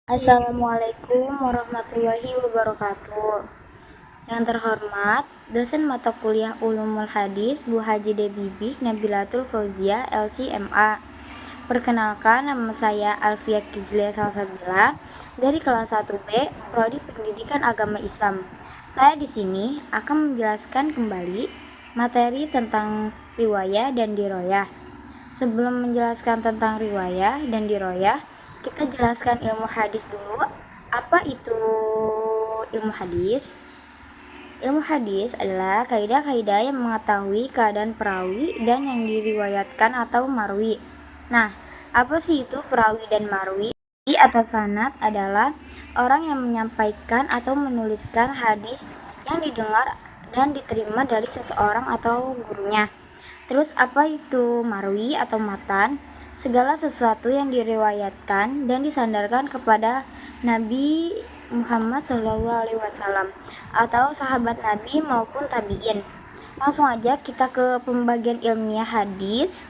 Assalamualaikum warahmatullahi wabarakatuh. Yang terhormat, dosen mata kuliah Ulumul Hadis Bu Haji Debibik Nabilatul Fauzia LC.MA. Perkenalkan, nama saya Alfia Kizlia Salsabila dari kelas 1B Prodi Pendidikan Agama Islam. Saya di sini akan menjelaskan kembali materi tentang riwayah dan diroyah. Sebelum menjelaskan tentang riwayah dan diroyah, kita jelaskan ilmu hadis dulu. Apa itu ilmu hadis? Ilmu hadis adalah kaidah-kaidah yang mengetahui keadaan perawi dan yang diriwayatkan atau marwi. Nah, apa sih itu perawi dan marwi? Atau sanad adalah orang yang menyampaikan atau menuliskan hadis yang didengar dan diterima dari seseorang atau gurunya. Terus apa itu marwi atau matan? Segala sesuatu yang diriwayatkan dan disandarkan kepada Nabi Muhammad SAW atau sahabat Nabi maupun tabi'in. Langsung aja kita ke pembagian ilmiah hadis,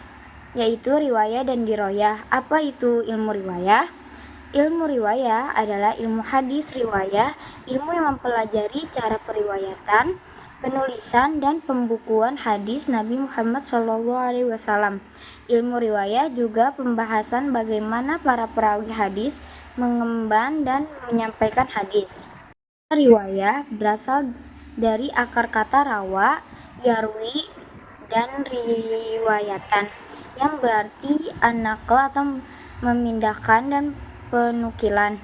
yaitu riwayah dan diroyah. Apa itu ilmu riwayah? Ilmu riwayah adalah ilmu hadis riwayah, ilmu yang mempelajari cara periwayatan, penulisan dan pembukuan hadis Nabi Muhammad SAW. Ilmu riwayah juga pembahasan bagaimana para perawi hadis mengemban dan menyampaikan hadis. Riwayah berasal dari akar kata rawa, yarwi, dan riwayatan yang berarti an-naql atau memindahkan dan penukilan.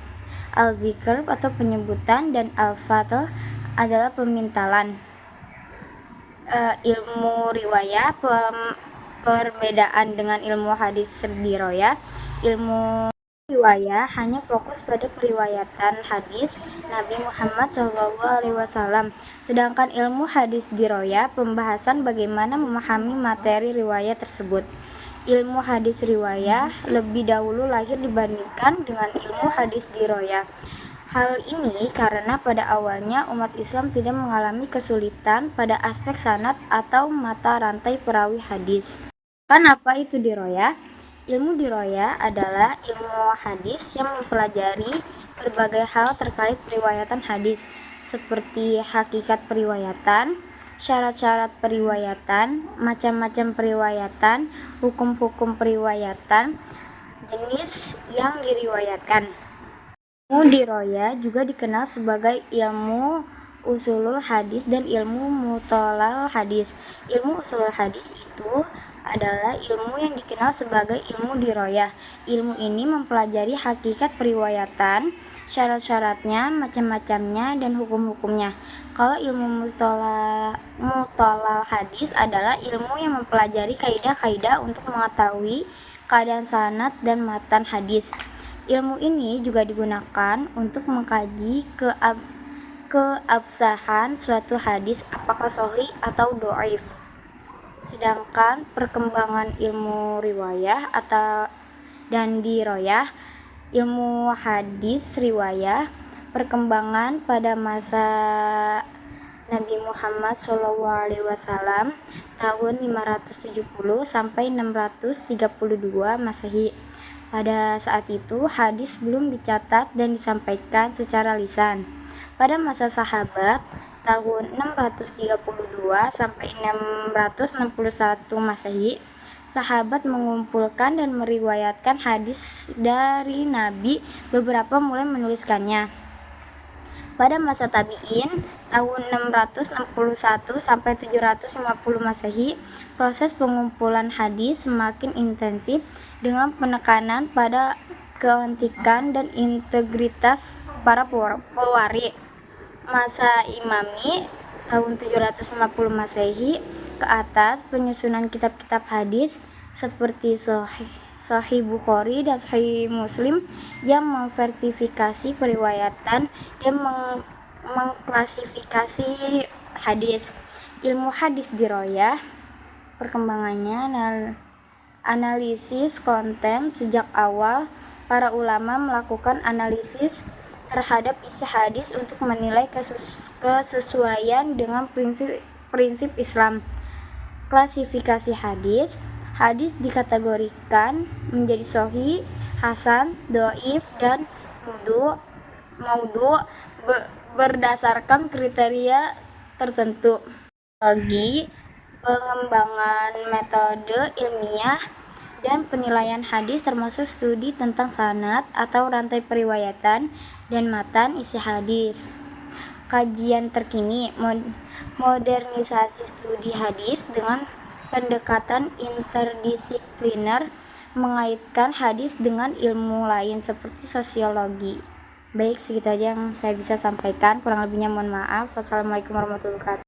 Al-zikr atau penyebutan dan al-fatl adalah pemintalan. Ilmu riwayah perbedaan dengan ilmu hadis diroyah. Ilmu riwayah hanya fokus pada periwayatan hadis Nabi Muhammad SAW, sedangkan ilmu hadis diroyah pembahasan bagaimana memahami materi riwayat tersebut. Ilmu hadis riwayah lebih dahulu lahir dibandingkan dengan ilmu hadis diroyah. Hal ini karena pada awalnya umat Islam tidak mengalami kesulitan pada aspek sanad atau mata rantai perawi hadis. Apa itu diroyah? Ilmu diroyah adalah ilmu hadis yang mempelajari berbagai hal terkait periwayatan hadis, seperti hakikat periwayatan, syarat-syarat periwayatan, macam-macam periwayatan, hukum-hukum periwayatan, jenis yang diriwayatkan. Ilmu diroyah juga dikenal sebagai ilmu usulul hadis dan ilmu mutolal hadis. Ilmu usulul hadis itu adalah ilmu yang dikenal sebagai ilmu diroyah. Ilmu ini mempelajari hakikat periwayatan, syarat-syaratnya, macam-macamnya, dan hukum-hukumnya. Kalau ilmu mutolal hadis adalah ilmu yang mempelajari kaidah-kaidah untuk mengetahui keadaan sanad dan matan hadis. Ilmu ini juga digunakan untuk mengkaji keabsahan suatu hadis apakah sahih atau dhaif. Sedangkan perkembangan ilmu riwayah dan diroyah, ilmu hadis riwayah, perkembangan pada masa Nabi Muhammad SAW tahun 570 sampai 632 Masehi. Pada saat itu, hadis belum dicatat dan disampaikan secara lisan. Pada masa sahabat, tahun 632 sampai 661 Masehi, sahabat mengumpulkan dan meriwayatkan hadis dari Nabi, beberapa mulai menuliskannya. Pada masa tabi'in, tahun 661 sampai 750 Masehi, proses pengumpulan hadis semakin intensif dengan penekanan pada keautentikan dan integritas para pewari. Masa Imami, tahun 750 Masehi ke atas, penyusunan kitab-kitab hadis seperti Sahih Bukhari dan Sahih Muslim yang memverifikasi periwayatan dan mengklasifikasi hadis. Ilmu hadis diroyah perkembangannya analisis konten. Sejak awal, para ulama melakukan analisis terhadap isi hadis untuk menilai kesesuaian dengan prinsip Islam. Klasifikasi hadis. Hadis dikategorikan menjadi sahih, hasan, dhaif, dan maudhu berdasarkan kriteria tertentu. Lagi pengembangan metode ilmiah dan penilaian hadis termasuk studi tentang sanad atau rantai periwayatan dan matan isi hadis. Kajian terkini modernisasi studi hadis dengan pendekatan interdisipliner mengaitkan hadis dengan ilmu lain seperti sosiologi. Baik, segitu aja yang saya bisa sampaikan. Kurang lebihnya mohon maaf. Wassalamualaikum warahmatullahi wabarakatuh.